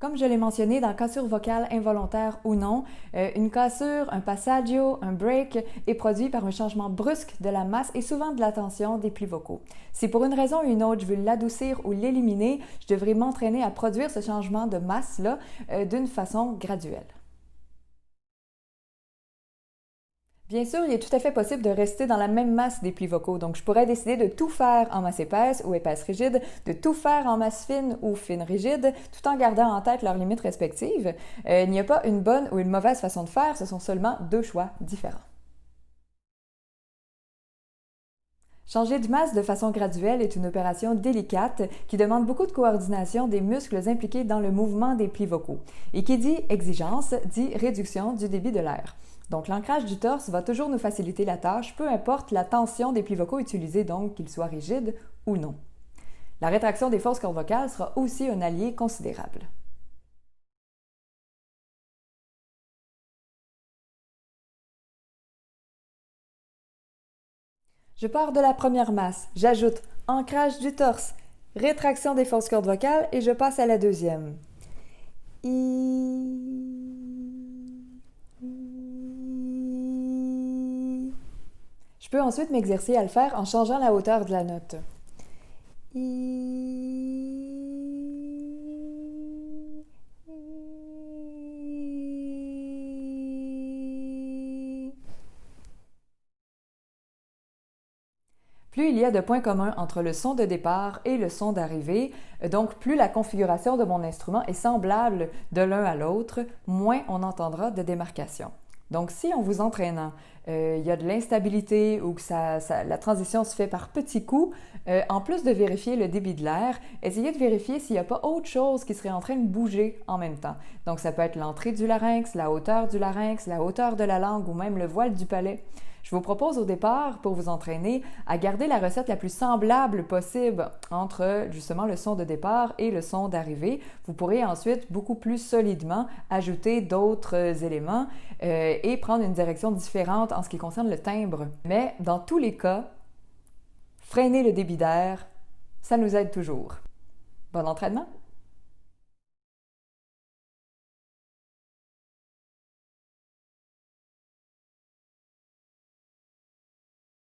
Comme je l'ai mentionné, dans cassure vocale involontaire ou non, une cassure, un passaggio, un break est produit par un changement brusque de la masse et souvent de la tension des plis vocaux. Si pour une raison ou une autre je veux l'adoucir ou l'éliminer, je devrais m'entraîner à produire ce changement de masse-là d'une façon graduelle. Bien sûr, il est tout à fait possible de rester dans la même masse des plis vocaux. Donc, je pourrais décider de tout faire en masse épaisse ou épaisse rigide, de tout faire en masse fine ou fine rigide, tout en gardant en tête leurs limites respectives. Il n'y a pas une bonne ou une mauvaise façon de faire, ce sont seulement deux choix différents. Changer de masse de façon graduelle est une opération délicate qui demande beaucoup de coordination des muscles impliqués dans le mouvement des plis vocaux. Et qui dit exigence dit réduction du débit de l'air. Donc l'ancrage du torse va toujours nous faciliter la tâche, peu importe la tension des plis vocaux utilisés, donc qu'ils soient rigides ou non. La rétraction des fausses cordes vocales sera aussi un allié considérable. Je pars de la première masse, j'ajoute ancrage du torse, rétraction des fausses cordes vocales et je passe à la deuxième. Je peux ensuite m'exercer à le faire en changeant la hauteur de la note. Plus il y a de points communs entre le son de départ et le son d'arrivée, donc plus la configuration de mon instrument est semblable de l'un à l'autre, moins on entendra de démarcation. Donc si en vous entraînant, il y a de l'instabilité ou que la transition se fait par petits coups, en plus de vérifier le débit de l'air, essayez de vérifier s'il n'y a pas autre chose qui serait en train de bouger en même temps. Donc ça peut être l'entrée du larynx, la hauteur du larynx, la hauteur de la langue ou même le voile du palais. Je vous propose au départ, pour vous entraîner, à garder la recette la plus semblable possible entre justement le son de départ et le son d'arrivée. Vous pourrez ensuite beaucoup plus solidement ajouter d'autres éléments et prendre une direction différente en ce qui concerne le timbre. Mais dans tous les cas, freiner le débit d'air, ça nous aide toujours. Bon entraînement!